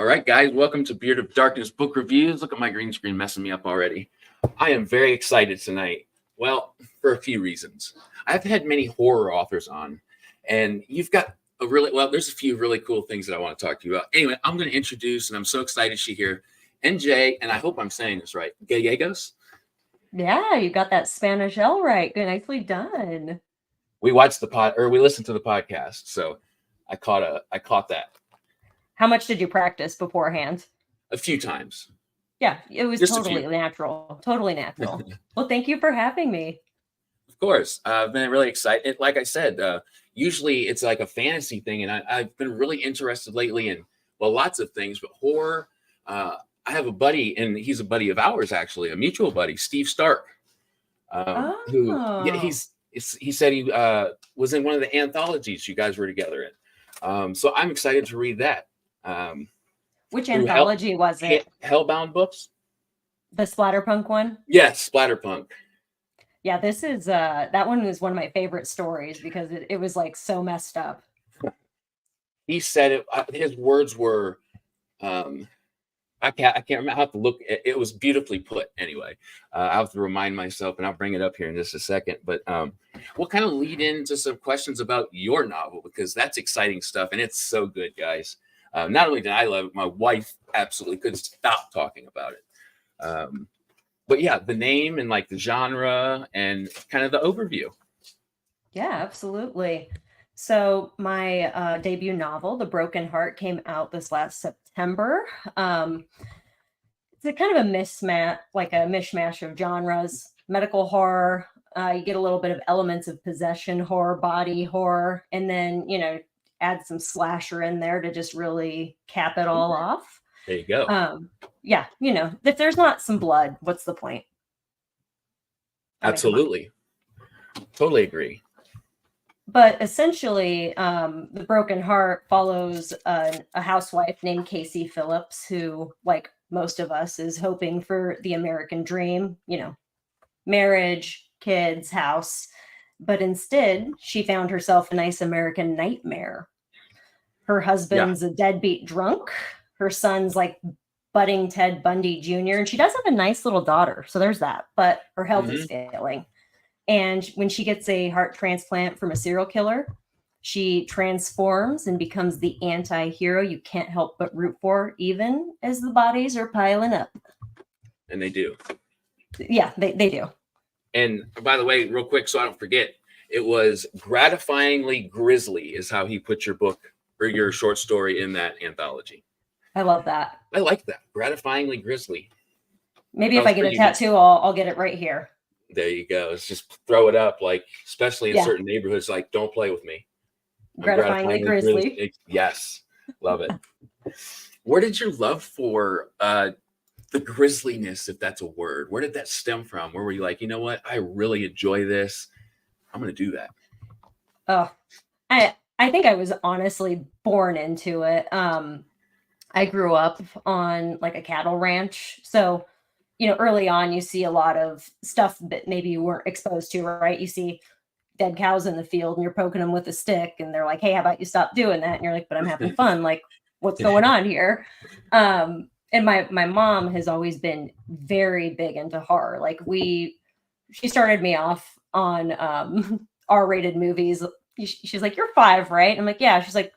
All right, guys, welcome to Beard of Darkness Book Reviews. Look at my green screen messing me up already. I am very excited tonight. Well, for a few reasons. I've had many horror authors on, and you've got there's a few really cool things that I want to talk to you about. Anyway, I'm going to introduce, and I'm so excited she's here, NJ, and I hope I'm saying this right, Gallegos. Yeah, you got that Spanish L right. Good, nicely done. We watched we listened to the podcast, so I caught that. How much did you practice beforehand? A few times. Yeah, it was Just totally natural. Totally natural. Well, thank you for having me. Of course. I've been really excited. Like I said, usually it's like a fantasy thing, and I've been really interested lately in, well, lots of things, but horror. I have a buddy, and he's a buddy of ours, actually, a mutual buddy, Steve Stark, who he said he was in one of the anthologies you guys were together in. So I'm excited to read that. Which anthology was it? Hellbound books. The Splatterpunk one? Yes, Splatterpunk. Yeah, this is that one is one of my favorite stories because it was like so messed up. He said it. His words were, I can't remember. I have to look. It was beautifully put. Anyway, I have to remind myself, and I'll bring it up here in just a second. But we'll kind of lead into some questions about your novel because that's exciting stuff, and it's so good, guys. Not only did I love it, my wife absolutely couldn't stop talking about it. But yeah, the name and like the genre and kind of the overview. Yeah, absolutely. So my debut novel, The Broken Heart, came out this last September. It's a kind of a mishmash of genres, medical horror. You get a little bit of elements of possession horror, body horror, and then, add some slasher in there to just really cap it all off. There you go. Yeah, if there's not some blood, what's the point? Absolutely. Totally agree. But essentially, The Broken Heart follows a housewife named Casey Phillips, who, like most of us, is hoping for the American dream, marriage, kids, house. But instead, she found herself a nice American nightmare. Her husband's a deadbeat drunk. Her son's like budding Ted Bundy Jr. And she does have a nice little daughter. So there's that. But her health is failing. And when she gets a heart transplant from a serial killer, she transforms and becomes the anti-hero you can't help but root for, even as the bodies are piling up. And they do. Yeah, they do. And by the way, real quick, so I don't forget, it was Gratifyingly Grisly is how he put your book or your short story in that anthology. I love that. I like that. Gratifyingly Grisly. Maybe if I get a tattoo, I'll get it right here. There you go. It's just throw it up, like, especially in certain neighborhoods, like, don't play with me. Gratifyingly Grisly. Yes. Love it. Where did your love for the grisliness, if that's a word, where did that stem from? Where were you like, you know what? I really enjoy this. I'm going to do that. Oh, I think I was honestly born into it. I grew up on like a cattle ranch. So, early on, you see a lot of stuff that maybe you weren't exposed to, right? You see dead cows in the field and you're poking them with a stick and they're like, hey, how about you stop doing that? And you're like, but I'm having fun. Like, what's going on here? And my mom has always been very big into horror. Like she started me off on R-rated movies. She's like, you're 5, right? I'm like, yeah. She's like,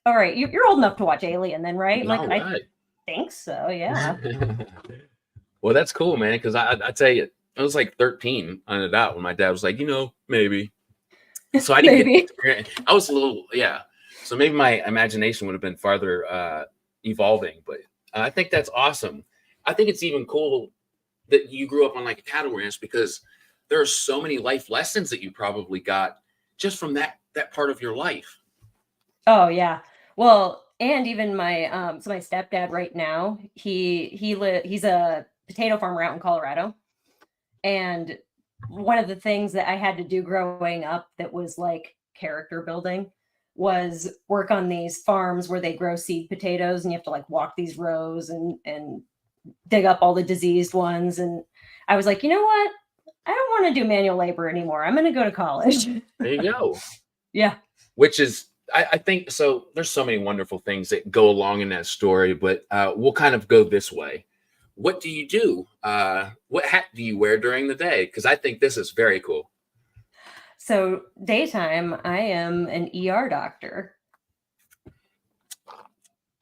all right, you're old enough to watch Alien then, right? I'm like, right. I think so, yeah. Well, that's cool, man, because I tell you, I was like 13 on it out when my dad was like, maybe. So I didn't get I was a little, so maybe my imagination would have been farther evolving, but I think that's awesome. I think it's even cool that you grew up on like a cattle ranch because there are so many life lessons that you probably got just from that part of your life. Oh yeah. Well, and even my my stepdad right now, he's a potato farmer out in Colorado. And one of the things that I had to do growing up that was like character building was work on these farms where they grow seed potatoes and you have to like walk these rows and dig up all the diseased ones. And I was like, you know what? I don't want to do manual labor anymore. I'm going to go to college. There you go. Yeah. Which is, I think so. There's so many wonderful things that go along in that story, but we'll kind of go this way. What do you do? What hat do you wear during the day? Because I think this is very cool. So daytime, I am an ER doctor.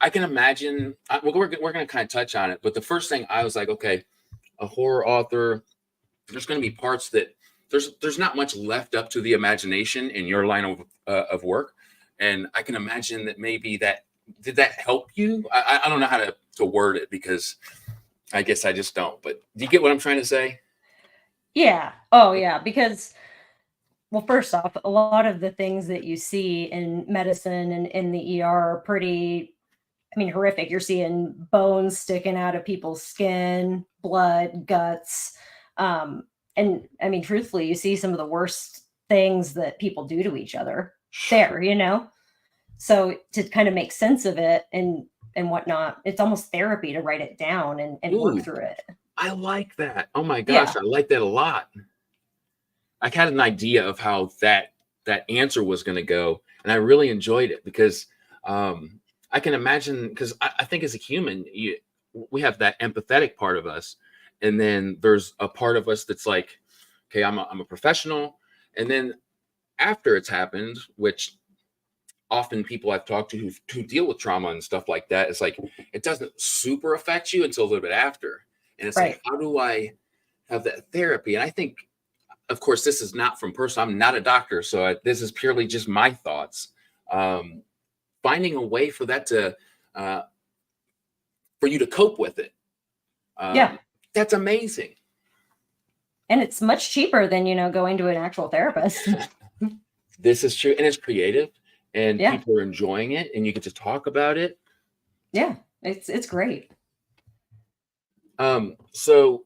I can imagine. We're going to kind of touch on it, but the first thing I was like, okay, a horror author. There's going to be parts that there's not much left up to the imagination in your line of work, and I can imagine that maybe that did that help you? I don't know how to word it because I guess I just don't. But do you get what I'm trying to say? Yeah. Oh, yeah. Because, well, first off, a lot of the things that you see in medicine and in the ER are pretty, I mean, horrific. You're seeing bones sticking out of people's skin, blood, guts. And I mean, truthfully, you see some of the worst things that people do to each other there, you know? So to kind of make sense of it and whatnot, it's almost therapy to write it down and work Ooh, through it. I like that. Oh my gosh, Yeah. I like that a lot. I had an idea of how that answer was going to go, and I really enjoyed it because I can imagine because I think as a human, we have that empathetic part of us, and then there's a part of us that's like, okay, I'm a professional, and then after it's happened, which often people I've talked to who deal with trauma and stuff like that, it's like it doesn't super affect you until a little bit after, and it's like, Right. how do I have that therapy? And I think of course, this is not from person. I'm not a doctor, so this is purely just my thoughts. Um, Finding a way for that to, uh, for you to cope with it. Yeah. That's amazing. And it's much cheaper than, going to an actual therapist. This is true, and it's creative, and Yeah. people are enjoying it, and you get to talk about it. Yeah. It's great. So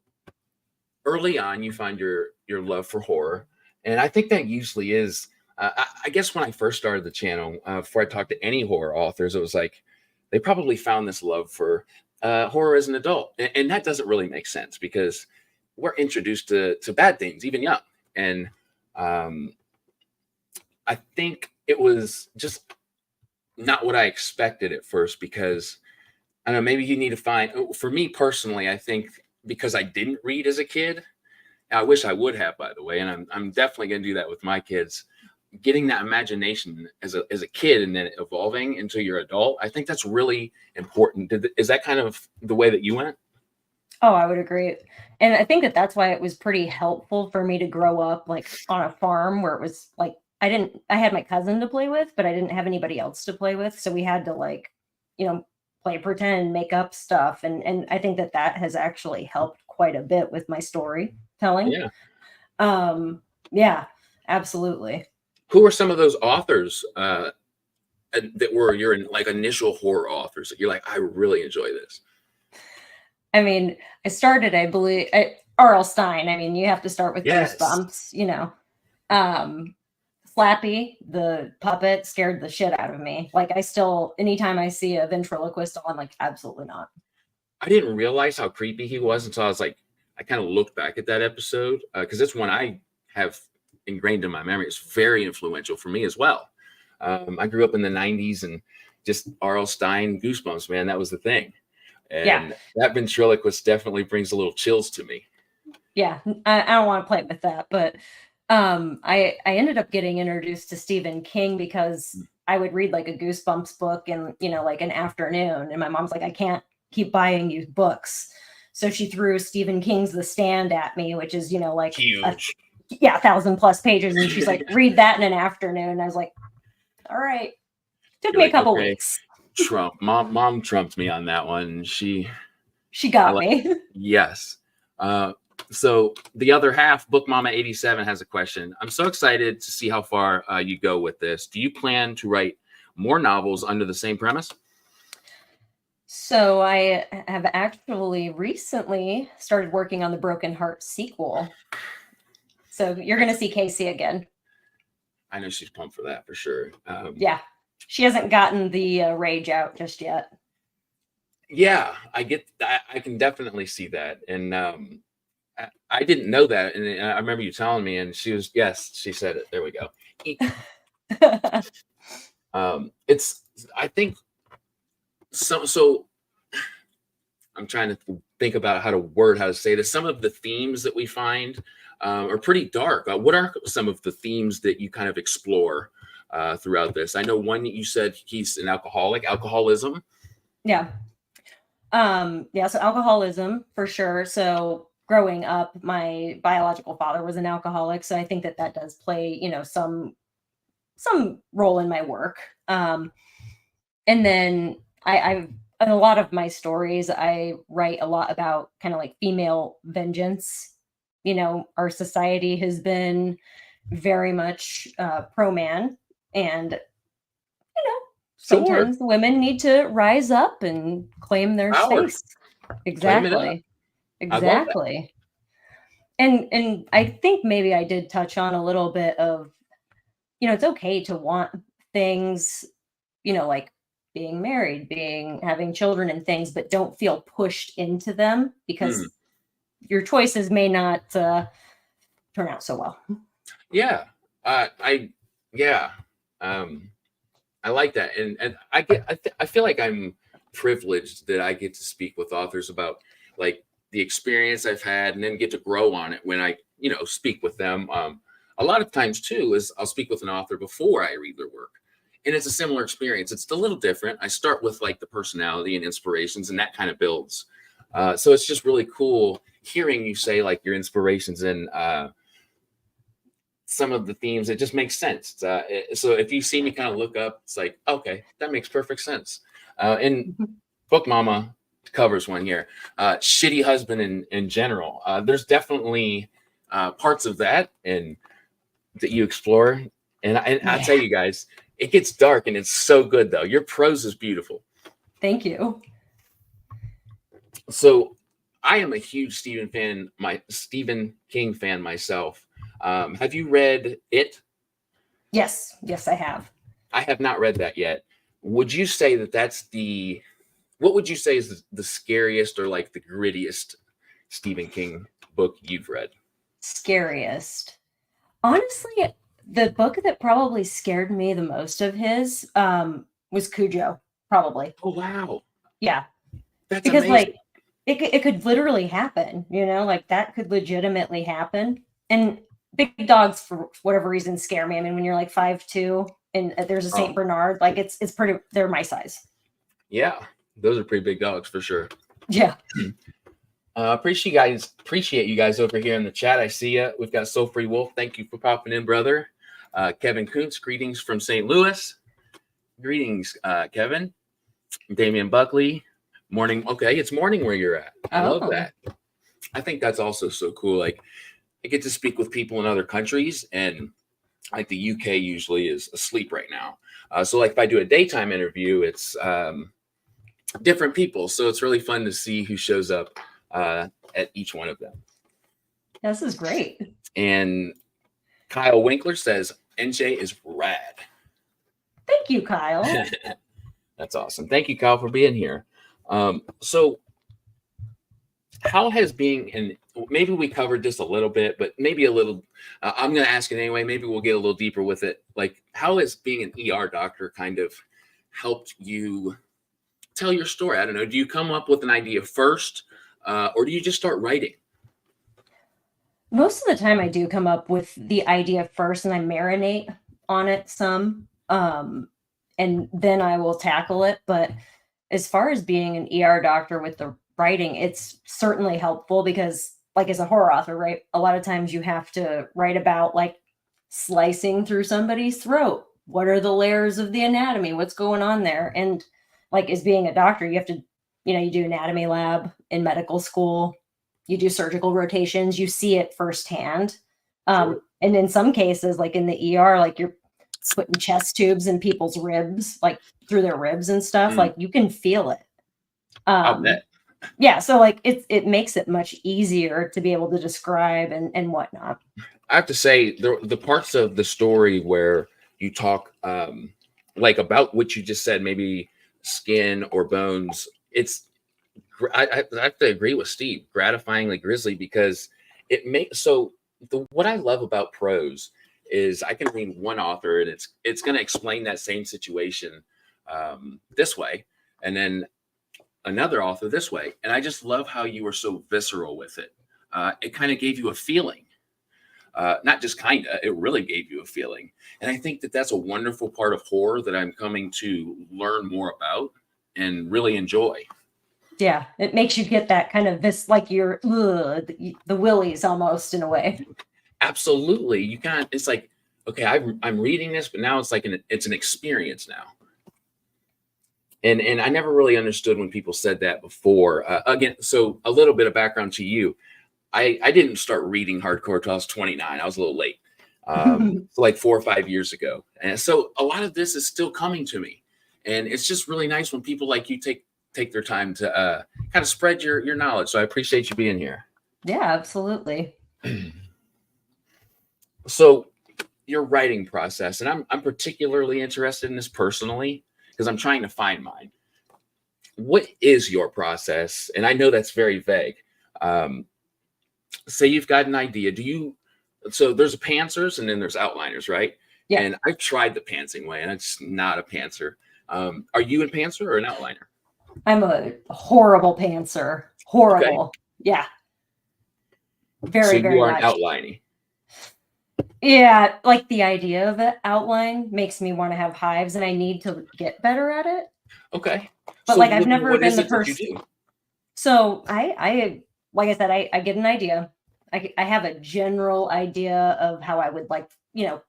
early on, you find your love for horror, and I think that usually is. I guess when I first started the channel, before I talked to any horror authors, it was like they probably found this love for horror as an adult, and that doesn't really make sense because we're introduced to bad things even young, and um, I think it was just not what I expected at first because I don't know, maybe you need to find, for me personally, I think because I didn't read as a kid, I wish I would have, by the way, and I'm definitely going to do that with my kids. Getting that imagination as a kid and then evolving into your adult, I think that's really important. Is that kind of the way that you went? Oh, I would agree. And I think that that's why it was pretty helpful for me to grow up like on a farm where it was like I had my cousin to play with, but I didn't have anybody else to play with. So we had to like, play pretend, make up stuff. And I think that that has actually helped quite a bit with my storytelling. Yeah. Yeah, absolutely. Who are some of those authors that were your like initial horror authors that you're like, I really enjoy this? I mean, I started, I believe, R.L. Stein. I mean, you have to start with Yes. Goosebumps. Um, Slappy, the puppet, scared the shit out of me. Like, I still, anytime I see a ventriloquist, I'm like, absolutely not. I didn't realize how creepy he was until I was like, I kind of looked back at that episode because it's one I have ingrained in my memory. It's very influential for me as well. I grew up in the 90s and just R.L. Stein, Goosebumps, man, that was the thing. Yeah, And that ventriloquist definitely brings a little chills to me. yeah. I don't want to play with that, but I ended up getting introduced to Stephen King because I would read like a Goosebumps book in like an afternoon, and my mom's like, I can't keep buying you books, so she threw Stephen King's The Stand at me, which is like Huge. 1,000+ pages, and she's like, read that in an afternoon. And I was like, all right. Took You're me a like, couple okay, weeks. Trump. Mom trumped me on that one. She got like, me. yes. So the other half, Book Mama 87 has a question. I'm so excited to see how far you go with this. Do you plan to write more novels under the same premise? So I have actually recently started working on the Broken Heart sequel. So you're going to see Casey again. I know she's pumped for that for sure. Yeah. She hasn't gotten the rage out just yet. Yeah, I can definitely see that. And I didn't know that. And I remember you telling me, and she said it. There we go. It's, I think, so I'm trying to think about how to say this. Some of the themes that we find are pretty dark. What are some of the themes that you kind of explore throughout this? I know one you said he's an alcoholic, alcoholism. Yeah. Yeah, so alcoholism for sure. So growing up, my biological father was an alcoholic, so I think that that does play, some role in my work. And then I've in a lot of my stories, I write a lot about kind of like female vengeance. Our society has been very much pro man, and Sure. sometimes women need to rise up and claim their Power. space. Claim it up. Exactly. I love that. Exactly. And I think maybe I did touch on a little bit of, it's okay to want things, like being married, having children and things, but don't feel pushed into them Hmm. because your choices may not turn out so well. Yeah. I yeah. Um, I like that, and I feel like I'm privileged that I get to speak with authors about like the experience I've had, and then get to grow on it when I speak with them. A lot of times too is I'll speak with an author before I read their work, and it's a similar experience. It's a little different. I start with like the personality and inspirations, and that kind of builds. So it's just really cool hearing you say like your inspirations and some of the themes. It just makes sense. So if you see me kind of look up, it's like, okay, that makes perfect sense. And Book Mama covers one here. Shitty husband in general. There's definitely parts of that and that you explore. And I'll tell Yeah. you guys, it gets dark and it's so good though. Your prose is beautiful. Thank you. So I am a huge Stephen King fan myself. Have you read It? Yes. Yes, I have. I have not read that yet. Would you say that what would you say is the scariest or like the grittiest Stephen King book you've read? Scariest. Honestly, the book that probably scared me the most of his was Cujo, probably. Oh, wow. Yeah, That's because amazing. like it could literally happen, like that could legitimately happen. And big dogs for whatever reason scare me. I mean, when you're like 5'2" and there's a Saint Oh, Bernard, like it's pretty, they're my size. yeah. Those are pretty big dogs for sure. Yeah. Appreciate you guys over here in the chat. I see you. We've got Soul Free Wolf. Thank you for popping in, brother. Kevin Kuntz, greetings from St. Louis. Greetings, Kevin. Damian Buckley. Morning. Okay, it's morning where you're at. I love Oh, that. I think that's also so cool. Like I get to speak with people in other countries, and like the UK usually is asleep right now. So like if I do a daytime interview, it's different people. So it's really fun to see who shows up at each one of them. this is great. And Kyle Winkler says NJ is rad. Thank you, Kyle. That's awesome. Thank you, Kyle, for being here. So how has being and maybe we covered this a little bit, but maybe a little I'm going to ask it anyway. Maybe we'll get a little deeper with it. Like how has being an ER doctor kind of helped you tell your story? I don't know. Do you come up with an idea first or do you just start writing? Most of the time I do come up with the idea first and I marinate on it some. And then I will tackle it. But as far as being an ER doctor with the writing, it's certainly helpful because, like, as a horror author, right, a lot of times you have to write about like slicing through somebody's throat. What are the layers of the anatomy? What's going on there? And like, as being a doctor, you have to, you do anatomy lab in medical school, you do surgical rotations, you see it firsthand. Sure. And in some cases, like in the ER, like you're putting chest tubes in people's ribs, like through their ribs and stuff, like you can feel it. I'll Um, bet. yeah, so like it makes it much easier to be able to describe and whatnot. I have to say the parts of the story where you talk like about what you just said, maybe skin or bones. I have to agree with Steve, gratifyingly grisly because it makes what I love about prose is I can read one author and it's going to explain that same situation this way, and then another author this way. And I just love how you were so visceral with it. It kind of gave you a feeling, not just kind of, it really gave you a feeling. And I think that that's a wonderful part of horror that I'm coming to learn more about and really enjoy. Yeah, it makes you get that kind of this, like you're the willies almost in a way. Absolutely. You can't, it's like, okay, I'm reading this, but now it's like it's an experience now. And I never really understood when people said that before. Again, so a little bit of background to you. I didn't start reading hardcore until I was 29. I was a little late, so like 4 or 5 years ago. And so a lot of this is still coming to me. And it's just really nice when people like you take their time to kind of spread your knowledge. So I appreciate you being here. Yeah, absolutely. So your writing process, and I'm particularly interested in this personally, because I'm trying to find mine. What is your process? And I know that's very vague. Say you've got an idea. So there's pantsers and then there's outliners, right? Yeah. And I've tried the pantsing way and it's not a pantser. Are you a pantser or an outliner? I'm a horrible pantser. Horrible. Okay. Yeah. Very, very much. So you are an outliner. Yeah, like the idea of an outline makes me want to have hives, and I need to get better at it. Okay. But so like I've never been the person. So I like I said, I get an idea. I have a general idea of how I would like,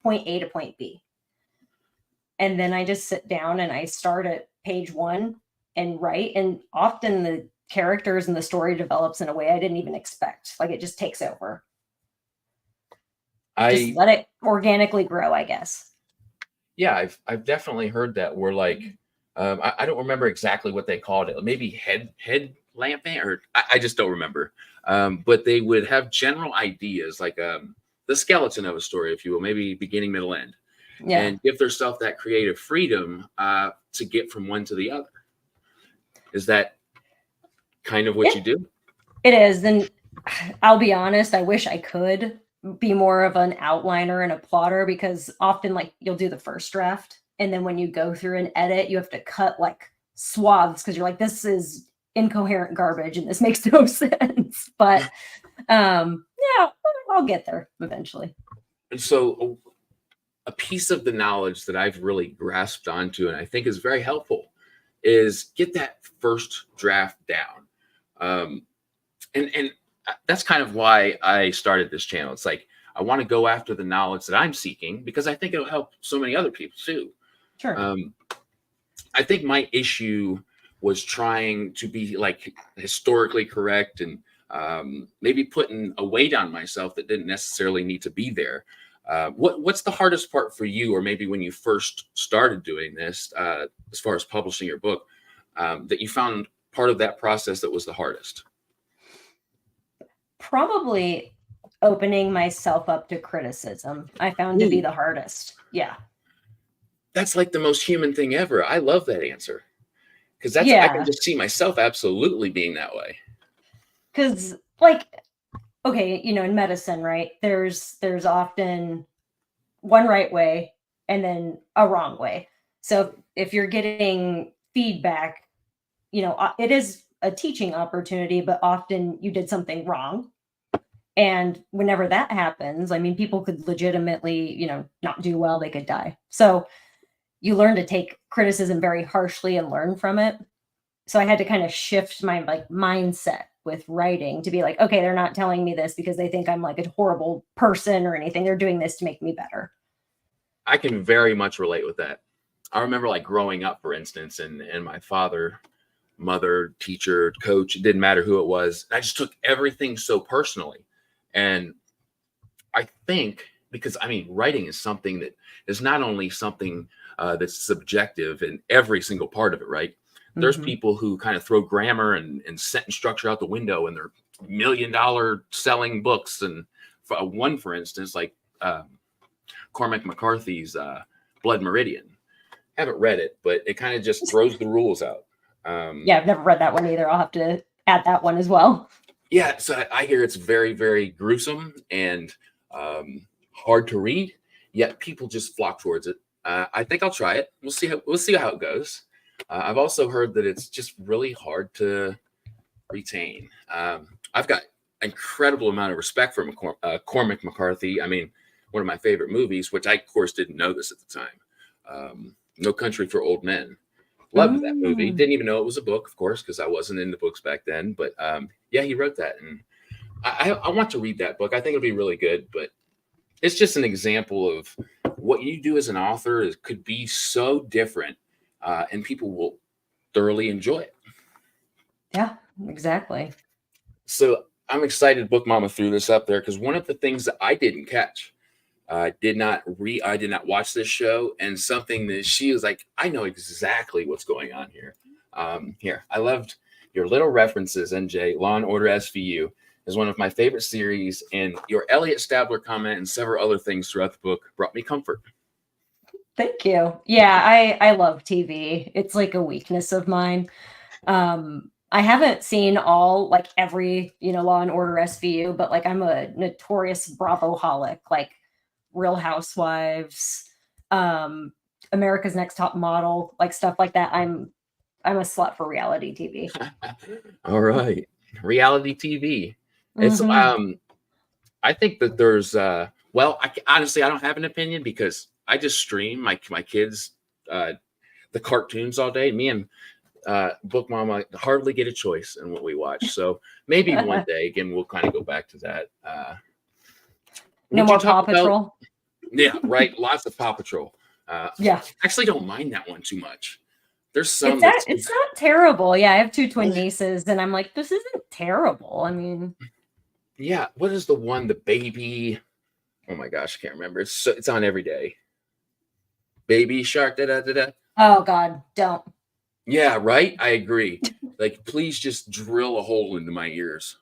point A to point B. And then I just sit down and I start at page 1 and write. And often the characters and the story develops in a way I didn't even expect. Like it just takes over. Just let it organically grow, I guess. Yeah, I've definitely heard that. Where like, I don't remember exactly what they called it. Maybe head lamping, or I just don't remember. But they would have general ideas, like the skeleton of a story, if you will, maybe beginning, middle, end, and give themselves that creative freedom to get from one to the other. Is that kind of what you do? It is. And I'll be honest, I wish I could be more of an outliner and a plotter, because often like you'll do the first draft and then when you go through and edit, you have to cut like swaths because you're like, this is incoherent garbage and this makes no sense. But yeah, I'll get there eventually. And so a piece of the knowledge that I've really grasped onto and I think is very helpful is get that first draft down. And that's kind of why I started this channel. It's like, I want to go after the knowledge that I'm seeking because I think it'll help so many other people too. Sure. I think my issue was trying to be like historically correct and maybe putting a weight on myself that didn't necessarily need to be there. What's the hardest part for you, or maybe when you first started doing this, as far as publishing your book, that you found part of that process that was the hardest? Probably opening myself up to criticism. I found to be the hardest. Yeah. That's like the most human thing ever. I love that answer. Because I can just see myself absolutely being that way. Because like, okay, in medicine, right? There's often one right way and then a wrong way. So if you're getting feedback, it is a teaching opportunity, but often you did something wrong. And whenever that happens, I mean, people could legitimately, not do well, they could die. So you learn to take criticism very harshly and learn from it. So I had to kind of shift my mindset with writing to be like, okay, they're not telling me this because they think I'm like a horrible person or anything. They're doing this to make me better. I can very much relate with that. I remember like growing up, for instance, and my father, mother, teacher, coach, it didn't matter who it was. I just took everything so personally. And I think because, writing is something that is not only something that's subjective in every single part of it, right? Mm-hmm. There's people who kind of throw grammar and sentence structure out the window and they're $1 million selling books. And for instance, like Cormac McCarthy's Blood Meridian. I haven't read it, but it kind of just throws the rules out. Yeah, I've never read that one either. I'll have to add that one as well. Yeah, so I hear it's very, very gruesome and hard to read. yet people just flock towards it. I think I'll try it. We'll see how it goes. I've also heard that it's just really hard to retain. I've got incredible amount of respect for Cormac McCarthy. I mean, one of my favorite movies, which I of course didn't know this at the time. No Country for Old Men. Loved that movie. Didn't even know it was a book, of course, because I wasn't into books back then. But yeah, he wrote that, and I want to read that book. I think it'll be really good. But it's just an example of what you do as an author could be so different, and people will thoroughly enjoy it. Yeah, exactly. So I'm excited Book Mama threw this up there, because one of the things that I didn't catch, I did not watch this show, and something that she was like, I know exactly what's going on here. Here, I loved your little references, NJ. Law and Order SVU is one of my favorite series, and your Elliot Stabler comment and several other things throughout the book brought me comfort. Thank you. Yeah, I love TV. It's like a weakness of mine. I haven't seen like every, Law and Order SVU, but like I'm a notorious Bravo-holic, like Real Housewives, America's Next Top Model, like stuff like that. I'm a slut for reality TV. All right. Reality TV. It's I think that there's honestly I don't have an opinion, because I just stream my kids the cartoons all day. Me and Book Mama hardly get a choice in what we watch. So maybe one day again we'll kind of go back to that. No more Paw Patrol. Yeah, right. Lots of Paw Patrol. Yeah. Actually don't mind that one too much. There's some it's not terrible. Yeah, I have 2 twin nieces, and I'm like, this isn't terrible. I mean, yeah, what is the one, the baby? Oh my gosh, I can't remember. It's on every day. Baby Shark, da da da da. Oh God, don't. Yeah, right. I agree. Like, please just drill a hole into my ears.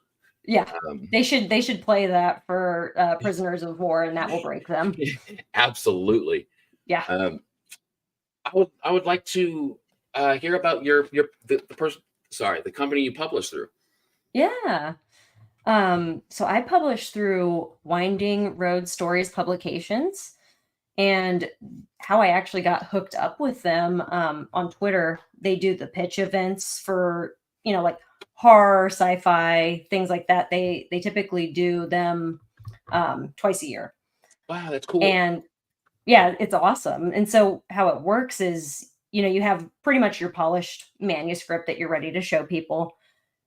Yeah, they should play that for prisoners of war, and that will break them. Absolutely. Yeah. I would like to hear about the company you publish through. Yeah. So I publish through Winding Road Stories Publications, and how I actually got hooked up with them on Twitter. They do the pitch events for, like horror, sci-fi, things like that. They typically do them twice a year. Wow, that's cool. And yeah, it's awesome. And so how it works is, you have pretty much your polished manuscript that you're ready to show people.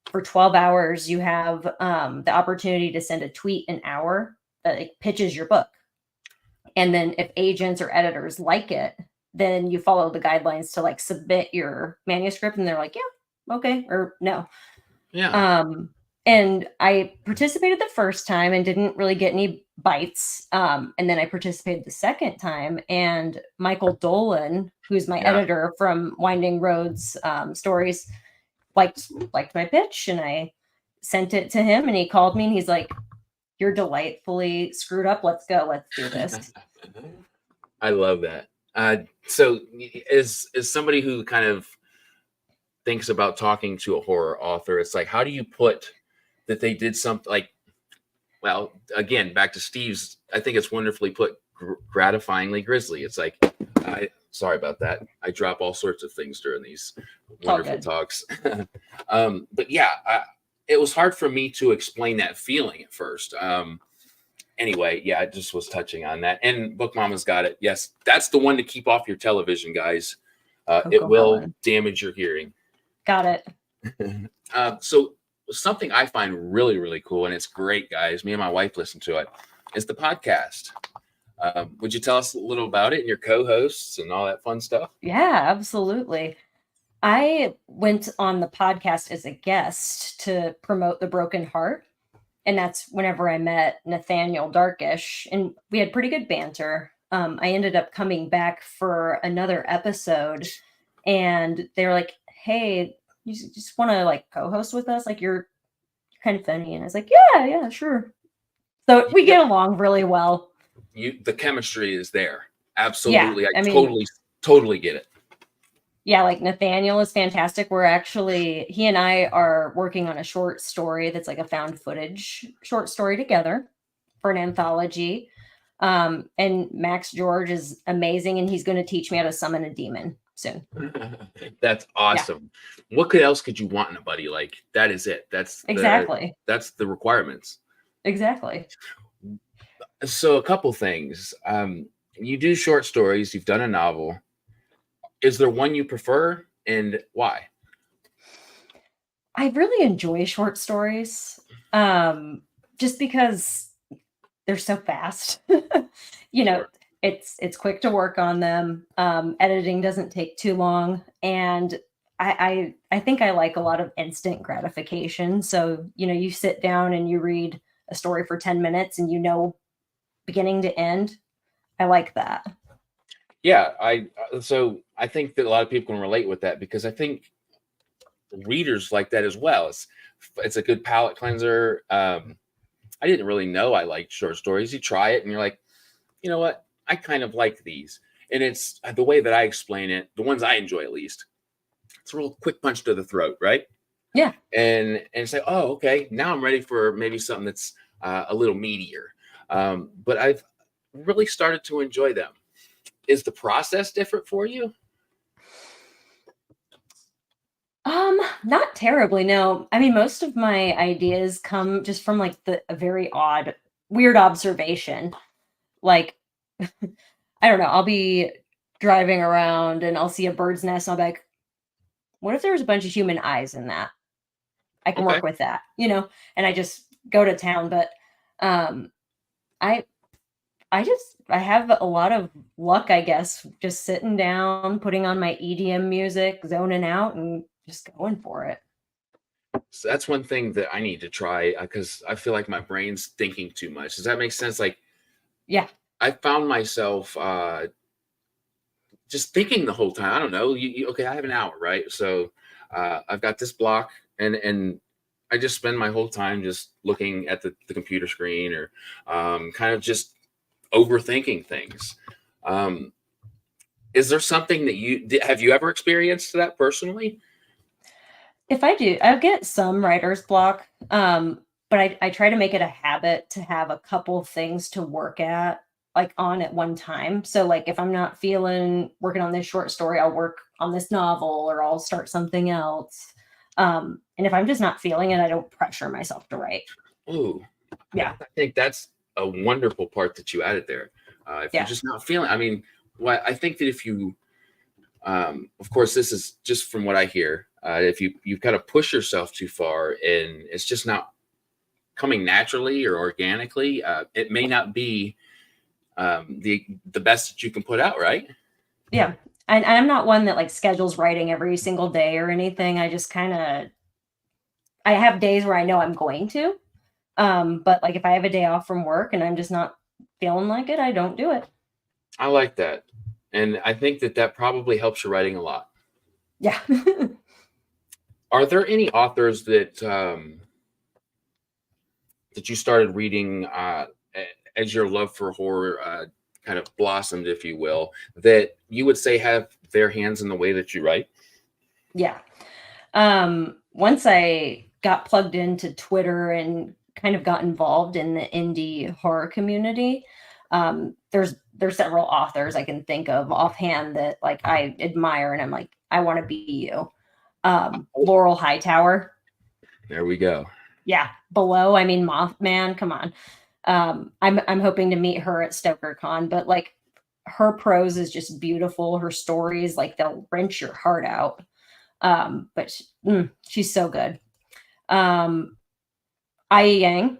For 12 hours, you have the opportunity to send a tweet an hour that pitches your book. And then if agents or editors like it, then you follow the guidelines to like submit your manuscript, and they're like, yeah, okay, or no. Yeah. And I participated the first time and didn't really get any bites. And then I participated the second time, and Michael Dolan, who's my editor from Winding Roads Stories, liked my pitch, and I sent it to him, and he called me, and he's like, you're delightfully screwed up. Let's go. Let's do this. I love that. So as somebody who kind of thinks about talking to a horror author, it's like, how do you put that they did something like, well, again, back to Steve's, I think it's wonderfully put, gratifyingly grisly. It's like, sorry about that. I drop all sorts of things during these wonderful talks. But yeah, it was hard for me to explain that feeling at first. Anyway, yeah, I just was touching on that. And Book Mama's got it. Yes, that's the one to keep off your television, guys. It will damage your hearing. Got it. So something I find really, really cool, and it's great, guys. Me and my wife listen to it, is the podcast. Would you tell us a little about it and your co-hosts and all that fun stuff? Yeah, absolutely. I went on the podcast as a guest to promote The Broken Heart. And that's whenever I met Nathaniel Darkish, and we had pretty good banter. I ended up coming back for another episode, and they were like, hey, you just want to like co-host with us? Like, you're kind of funny. And I was like, yeah, sure. So we get along really well. The chemistry is there. Absolutely. Yeah, I mean, totally get it. Yeah, like Nathaniel is fantastic. He and I are working on a short story that's like a found footage short story together for an anthology. And Max George is amazing, and he's going to teach me how to summon a demon soon. That's Yeah, awesome. What else could you want in a buddy? Like that is it. exactly. That's the requirements. Exactly. So a couple things. You do short stories. You've done a novel. Is there one you prefer, and why? I really enjoy short stories, just because they're so fast. You know, Sure. it's quick to work on them. Editing doesn't take too long, and I think I like a lot of instant gratification. So, you sit down and you read a story for 10 minutes and beginning to end. I like that. Yeah, so I think that a lot of people can relate with that because I think readers like that as well. It's a good palate cleanser. I didn't really know I liked short stories. You try it and you're like, you know what? I kind of like these. And it's the way that I explain it, the ones I enjoy at least. It's a real quick punch to the throat, right? Yeah. And say, oh, okay, now I'm ready for maybe something that's a little meatier. But I've really started to enjoy them. Is the process different for you? Not terribly, no. I mean, most of my ideas come just from like a very weird observation. Like, I don't know, I'll be driving around and I'll see a bird's nest and I'll be like, what if there was a bunch of human eyes in that? I can Okay. work with that. And I just go to town. But um I I have a lot of luck, I guess, just sitting down, putting on my EDM music, zoning out and just going for it. So that's one thing that I need to try because I feel like my brain's thinking too much. Does that make sense? Like Yeah. I found myself just thinking the whole time. I don't know. Okay, I have an hour, right? So I've got this block, and I just spend my whole time just looking at the computer screen or kind of just overthinking things. Um, is there something that have you ever experienced that personally? If I do, I get some writer's block, but I try to make it a habit to have a couple things to work on at one time. So, like, if I'm not feeling working on this short story, I'll work on this novel or I'll start something else. And if I'm just not feeling it, I don't pressure myself to write. Oh, I Yeah, think that's a wonderful part that you added there. If you're yeah, just not feeling, I mean, what I think that if you, of course, this is just from what I hear. If you kind of push yourself too far and it's just not coming naturally or organically, it may not be the best that you can put out, right? yeah. And I'm not one that like schedules writing every single day or anything. I just kind of I have days where I know I'm going to. But like if I have a day off from work and I'm just not feeling like it, I don't do it. I like that, and I think that that probably helps your writing a lot. Yeah. Are there any authors that you started reading as your love for horror kind of blossomed, if you will, that you would say have their hands in the way that you write? Yeah. Once I got plugged into Twitter and kind of got involved in the indie horror community, there's several authors I can think of offhand that like I admire and I'm like, I want to be you. Laurel Hightower. There we go. Yeah. Below, I mean Mothman, come on. I'm hoping to meet her at StokerCon, but like her prose is just beautiful. Her stories, like they'll wrench your heart out. She's so good. Ai Yang,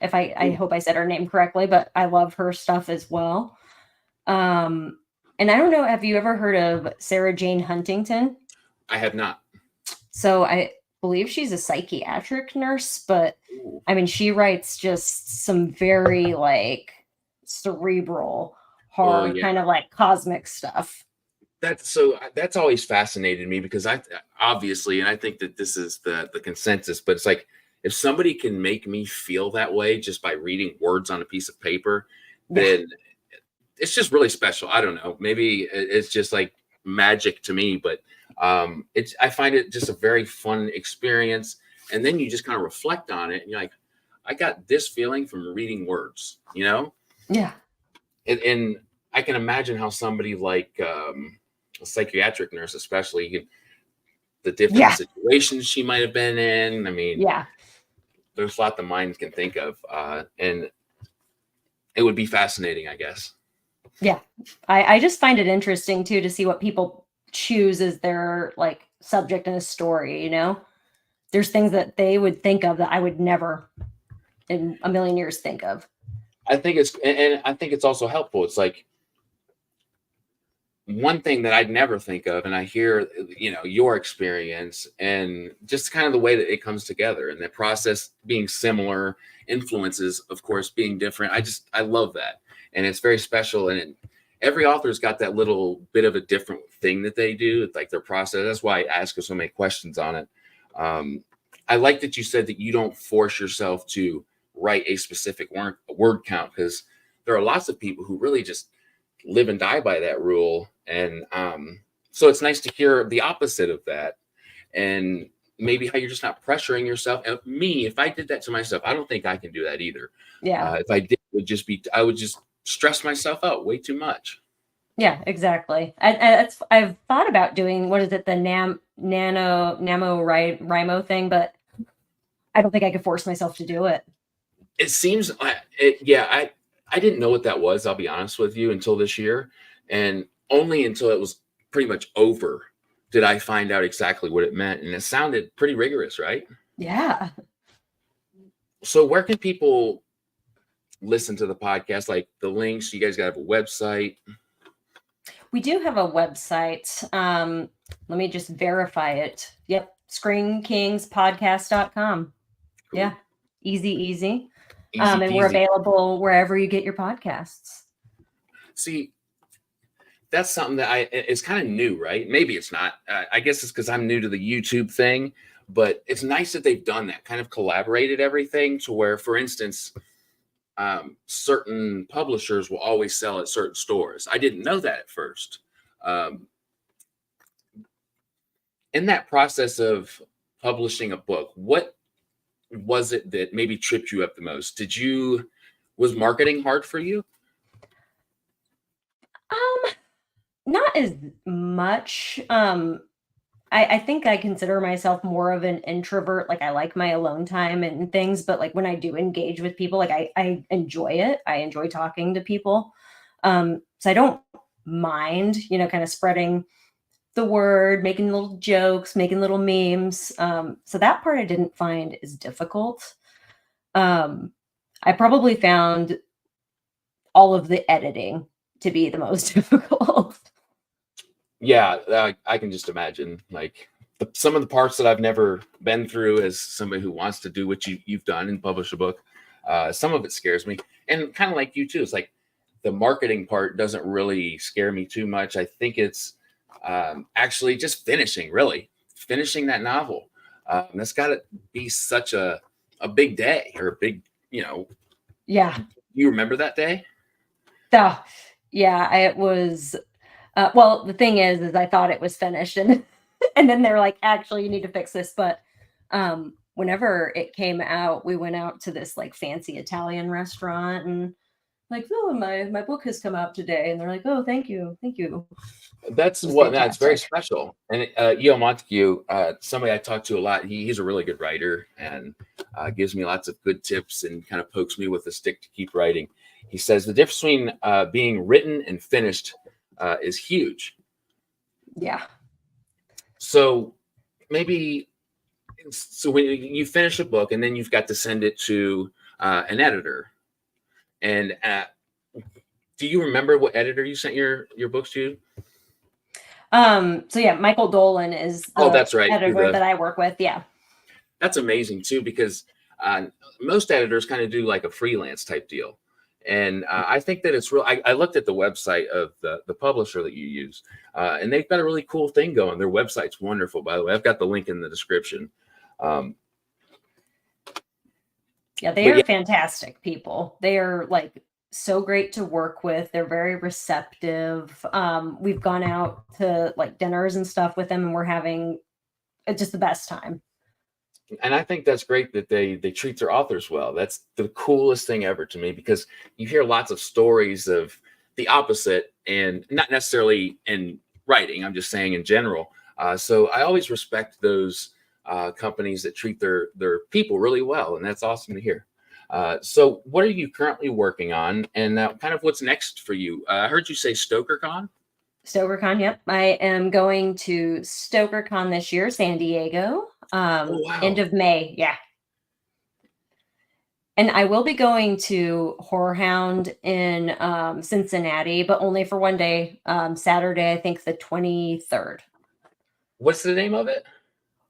if I Ooh, hope I said her name correctly, but I love her stuff as well. And I don't know, have you ever heard of Sarah Jane Huntington? I have not. So I believe she's a psychiatric nurse, but Ooh. I mean, she writes just some very like cerebral Oh horror, yeah, kind of like cosmic stuff. that's always fascinated me because I obviously, and I think that this is the consensus, but it's like if somebody can make me feel that way just by reading words on a piece of paper, Yeah. then it's just really special. I don't know. Maybe it's just like magic to me, but it's I find it just a very fun experience. And then you just kind of reflect on it, and you're like, I got this feeling from reading words. You know? Yeah. and I can imagine how somebody like a psychiatric nurse, especially, the different Yeah. situations she might have been in. I mean, Yeah. there's a lot the mind can think of, and it would be fascinating, I guess. Yeah. I just find it interesting too to see what people choose as their like subject in a story, you know? There's things that they would think of that I would never in a million years think of. I think and I think it's also helpful. It's like one thing that I'd never think of, and I hear, your experience and just kind of the way that it comes together and the process being similar, influences, of course, being different. I love that. And it's very special. And every author's got that little bit of a different thing that they do. It's like their process. That's why I ask so many questions on it. I like that you said that you don't force yourself to write a specific word count, because there are lots of people who really just live and die by that rule. And so it's nice to hear the opposite of that, and maybe how you're just not pressuring yourself. And me, if I did that to myself, I don't think I can do that either. Yeah. If I did, I would just stress myself out way too much. Yeah, exactly. I've thought about doing, what is it, the NaNoWriMo thing, but I don't think I could force myself to do it. It seems, I didn't know what that was. I'll be honest with you, until this year, and only until it was pretty much over did I find out exactly what it meant. And it sounded pretty rigorous, right? Yeah. So where can people listen to the podcast? Like the links, you guys got to have a website. We do have a website. Let me just verify it. Yep. ScreenKingsPodcast.com. Cool. Yeah. Easy. Easy And we're peasy. available wherever you get your podcasts. See, that's something that it's kind of new, right? Maybe it's not. I guess it's because I'm new to the YouTube thing, but it's nice that they've done that, kind of collaborated everything to where, for instance, certain publishers will always sell at certain stores. I didn't know that at first. In that process of publishing a book, what was it that maybe tripped you up the most? Was marketing hard for you? Not as much. I think I consider myself more of an introvert. Like I like my alone time and things, but like when I do engage with people, like I enjoy it. I enjoy talking to people. So I don't mind, kind of spreading the word, making little jokes, making little memes. So that part I didn't find as difficult. I probably found all of the editing to be the most difficult. Yeah, I can just imagine, like, some of the parts that I've never been through as somebody who wants to do what you've done and publish a book. Some of it scares me, and kind of like you too. It's like the marketing part doesn't really scare me too much. I think it's actually just finishing that novel. That's got to be such a big day, or a big, Yeah. You remember that day? Yeah, it was. Well, the thing is I thought it was finished, and and then they're like, actually, you need to fix this. But whenever it came out, we went out to this like fancy Italian restaurant, and like, oh, my book has come out today, and they're like, oh, thank you. That's It was that's very fantastic. special. And E.O. Montague, somebody I talk to a lot. He's a really good writer, and gives me lots of good tips and kind of pokes me with a stick to keep writing. He says the difference between being written and finished is huge. Yeah. So when you finish a book and then you've got to send it to an editor, and do you remember what editor you sent your books to? So yeah, Michael Dolan is Oh, the that's right. editor that I work with. Yeah. That's amazing too, because most editors kind of do like a freelance type deal. And I think that it's real. I looked at the website of the publisher that you use, and they've got a really cool thing going. Their website's wonderful, by the way. I've got the link in the description. Yeah, they are fantastic people. They are like so great to work with. They're very receptive. We've gone out to like dinners and stuff with them, and we're having just the best time. And I think that's great that they treat their authors well. That's the coolest thing ever to me, because you hear lots of stories of the opposite, and not necessarily in writing. I'm just saying in general. So I always respect those companies that treat their people really well, and that's awesome to hear. So what are you currently working on, and kind of what's next for you? I heard you say StokerCon. StokerCon, yep. I am going to StokerCon this year, San Diego, Oh wow! end of May. Yeah. And I will be going to Horror Hound in Cincinnati, but only for one day. Saturday, I think the 23rd. What's the name of it?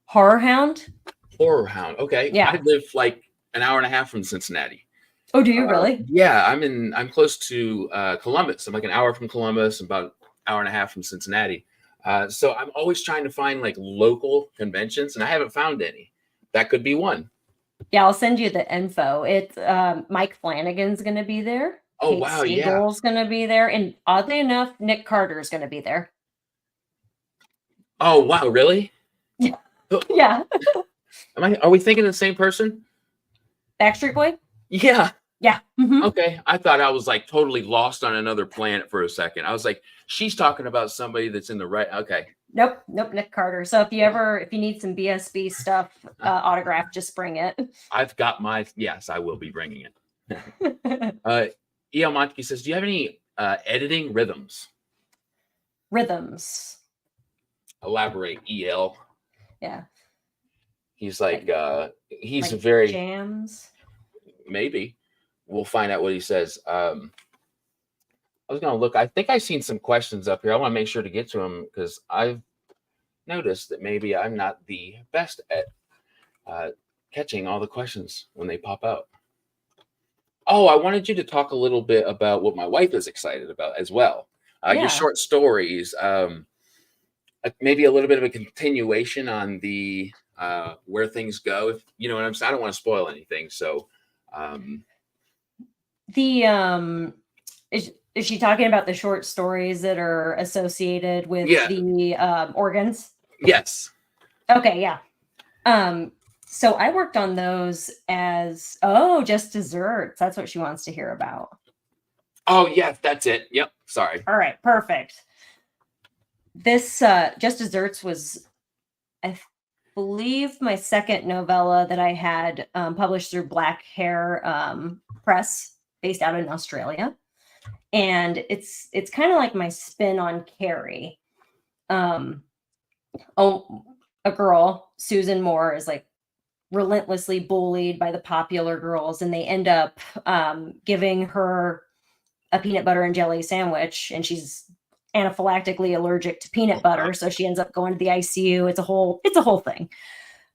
Horror Hound? Horror Hound. Okay, I Yeah. live like an hour and a half from Cincinnati. Oh, do you really? Yeah, I'm close to Columbus. I'm like an hour from Columbus, about an hour and a half from Cincinnati. So I'm always trying to find like local conventions, and I haven't found any. That could be one. Yeah, I'll send you the info. It's Mike Flanagan's going to be there. Oh Kate wow, yeah. Siegel's going to be there, and oddly enough, Nick Carter's going to be there. Oh wow, really? Yeah. Yeah. Are we thinking of the same person? Backstreet Boy? Yeah. Yeah. Mhm. Okay. I thought I was like totally lost on another planet for a second. I was like, she's talking about somebody that's in the right. Okay. Nope, Nick Carter. So if you need some BSB stuff autographed, just bring it. I've got yes, I will be bringing it. E.L. Montkey says, do you have any editing rhythms? Rhythms. Elaborate, E.L. Yeah. He's like he's like very jams. Maybe we'll find out what he says. I was gonna look. I think I've seen some questions up here. I want to make sure to get to them because I've noticed that maybe I'm not the best at catching all the questions when they pop out. Oh, I wanted you to talk a little bit about what my wife is excited about as well. Your short stories, maybe a little bit of a continuation on the where things go. If you know what I'm saying, I don't want to spoil anything. So, is she talking about the short stories that are associated with the organs? Yes. Okay, yeah. So I worked on those as just desserts. That's what she wants to hear about. Oh, yes, that's it. Yep. Sorry. All right, perfect. This Just Desserts was, I believe, my second novella that I had published through Black Hair Press, based out in Australia. And it's kind of like my spin on Carrie. A girl, Susan Moore, is like relentlessly bullied by the popular girls, and they end up giving her a peanut butter and jelly sandwich, and she's anaphylactically allergic to peanut butter, so she ends up going to the ICU. It's a whole thing.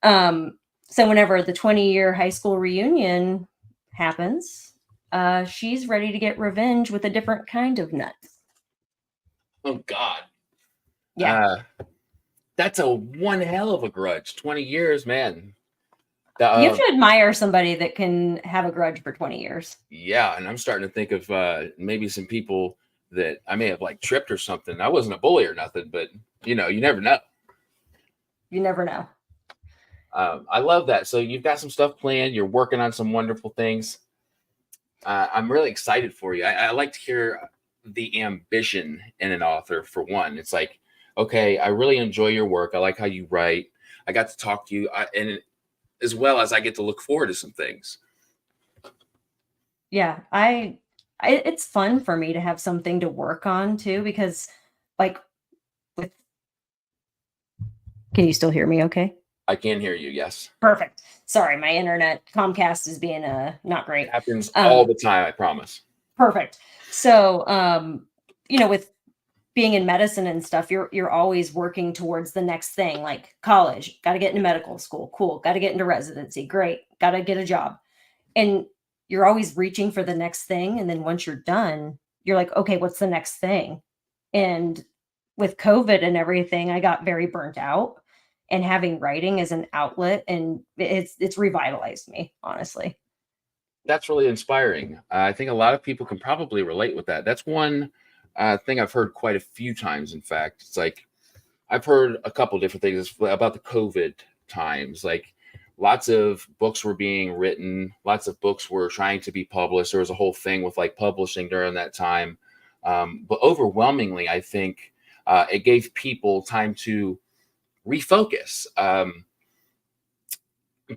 So whenever the 20-year high school reunion happens, she's ready to get revenge with a different kind of nut. Oh God. Yeah. That's one hell of a grudge. 20 years, man. You have to admire somebody that can have a grudge for 20 years. Yeah, and I'm starting to think of maybe some people that I may have like tripped or something. I wasn't a bully or nothing, but you never know. You never know. I love that. So you've got some stuff planned. You're working on some wonderful things. I'm really excited for you. I like to hear the ambition in an author, for one. It's like, okay, I really enjoy your work. I like how you write. I got to talk to you, and as well as I get to look forward to some things. Yeah, it's fun for me to have something to work on too, because like can you still hear me okay? I can hear you, yes. Perfect. Sorry, my internet Comcast is being not great. It happens all the time, I promise. Perfect. So with being in medicine and stuff, you're always working towards the next thing, like college, got to get into medical school, cool, got to get into residency, great, got to get a job. And you're always reaching for the next thing. And then once you're done, you're like, okay, what's the next thing? And with COVID and everything, I got very burnt out, and having writing as an outlet, and it's revitalized me, honestly. That's really inspiring. I think a lot of people can probably relate with that. That's one thing I've heard quite a few times. In fact, it's like I've heard a couple different things about the COVID times. Like lots of books were being written, lots of books were trying to be published. There was a whole thing with like publishing during that time. But overwhelmingly, I think it gave people time to refocus.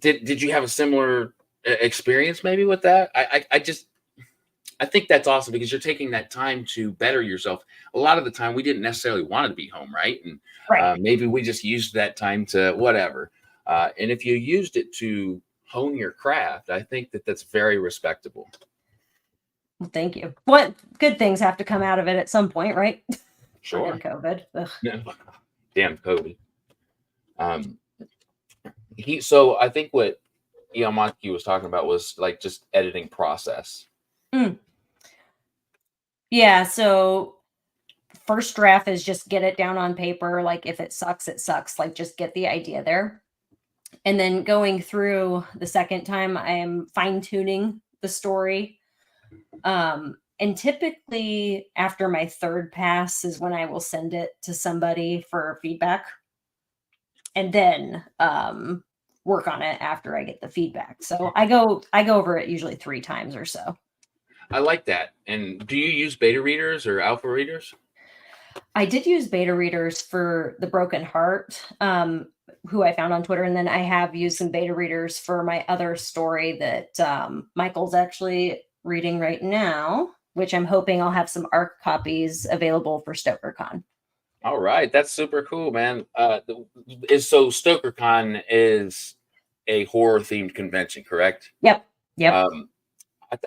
Did you have a similar experience maybe with that? I think that's awesome because you're taking that time to better yourself. A lot of the time, we didn't necessarily want to be home, right? And Right. maybe we just used that time to whatever. And if you used it to hone your craft, I think that that's very respectable. Well, thank you. What good things have to come out of it at some point, right? Sure. Fucking COVID. Ugh. Damn COVID. So I think what Yamaki was talking about was like just editing process. Mm. Yeah, so first draft is just get it down on paper. Like if it sucks, it sucks. Like just get the idea there. And then going through the second time, I am fine tuning the story. And typically after my third pass is when I will send it to somebody for feedback. And then work on it after I get the feedback. So I go over it usually 3 times or so. I like that. And do you use beta readers or alpha readers? I did use beta readers for The Broken Heart, who I found on Twitter. And then I have used some beta readers for my other story that Michael's actually reading right now, which I'm hoping I'll have some ARC copies available for StokerCon. All right. That's super cool, man. So StokerCon is a horror themed convention, correct? Yep.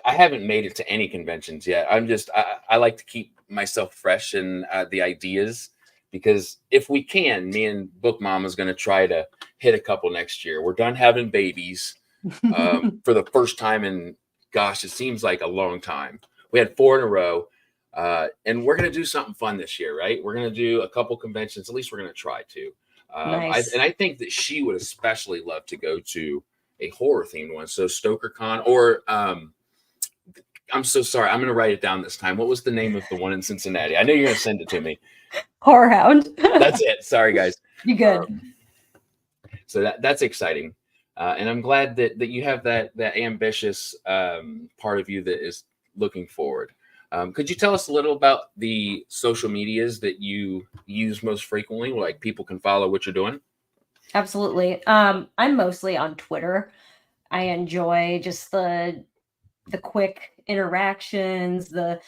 I haven't made it to any conventions yet. I like to keep myself fresh in the ideas because if we can, me and Book Mom is going to try to hit a couple next year. We're done having babies for the first time in, gosh, it seems like a long time. We had 4 in a row, and we're going to do something fun this year, right? We're going to do a couple conventions. At least we're going to try to. Nice. I think that she would especially love to go to a horror themed one. So StokerCon or I'm so sorry. I'm going to write it down this time. What was the name of the one in Cincinnati? I know you're going to send it to me. Horror Hound. That's it. Sorry, guys. You good. So that's exciting. And I'm glad that you have that ambitious part of you that is looking forward. Could you tell us a little about the social medias that you use most frequently, like people can follow what you're doing? Absolutely. I'm mostly on Twitter. I enjoy just the quick interactions, the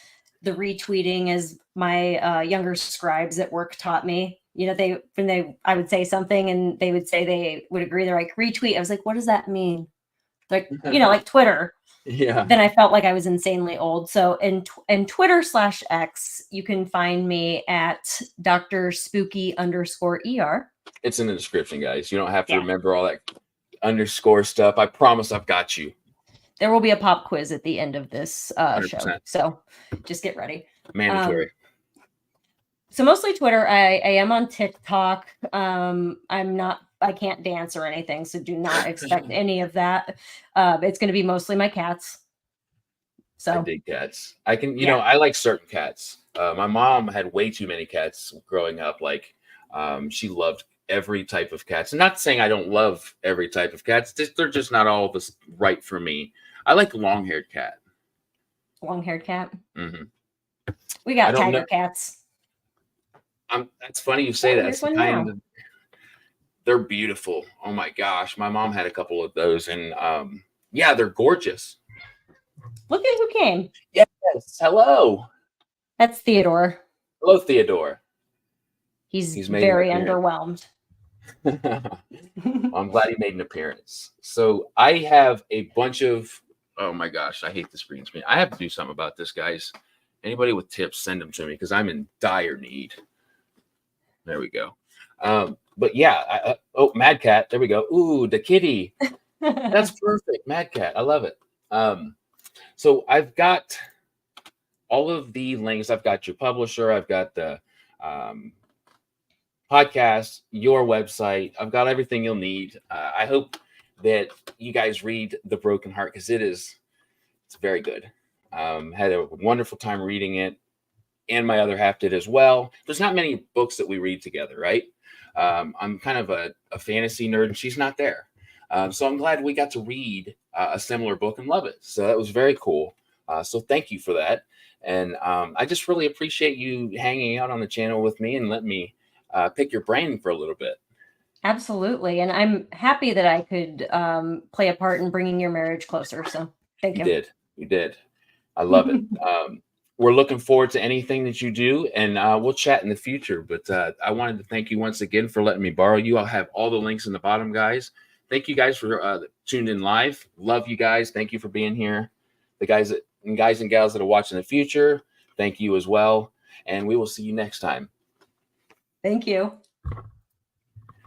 retweeting, as my younger scribes at work taught me. You know, I would say something and they would say they would agree. They're like, retweet. I was like, what does that mean? Like, you know, like Twitter. Yeah. Then I felt like I was insanely old. So in Twitter/X, you can find me at Dr. Spooky_ER. It's in the description, guys. You don't have to remember all that underscore stuff. I promise I've got you. There will be a pop quiz at the end of this show. So just get ready. Mandatory. So mostly Twitter. I am on TikTok. I can't dance or anything, so do not expect any of that. It's going to be mostly my cats. So I dig cats. I can, you know, I like certain cats. My mom had way too many cats growing up. Like, she loved every type of cats. And not saying I don't love every type of cats. They're just not all of us right for me. I like long-haired cat. Long-haired cat. Mm-hmm. We got tiger cats. That's funny you say that. That's the kind of, they're beautiful. Oh my gosh. My mom had a couple of those and yeah, they're gorgeous. Look at who came. Yes. Hello. That's Theodore. Hello, Theodore. He's very underwhelmed. I'm glad he made an appearance. So I have a bunch of, oh my gosh, I hate this green screen. I have to do something about this, guys. Anybody with tips, send them to me because I'm in dire need. There we go. But yeah, oh, Mad Cat. There we go. Ooh, the kitty. That's perfect. Mad Cat. I love it. So I've got all of the links. I've got your publisher. I've got the podcast, your website. I've got everything you'll need. I hope that you guys read The Broken Heart because it's very good. Had a wonderful time reading it, and my other half did as well. There's not many books that we read together, right? I'm kind of a fantasy nerd, and she's not there. So I'm glad we got to read a similar book and love it. So that was very cool. So thank you for that. And I just really appreciate you hanging out on the channel with me and let me pick your brain for a little bit. Absolutely. And I'm happy that I could play a part in bringing your marriage closer. So thank You you. did. You did. I love it. We're looking forward to anything that you do, and we'll chat in the future. But I wanted to thank you once again for letting me borrow you. I'll have all the links in the bottom, guys. Thank you guys for tuned in live. Love you guys. Thank you for being here. The guys and gals that are watching the future, thank you as well. And we will see you next time. Thank you.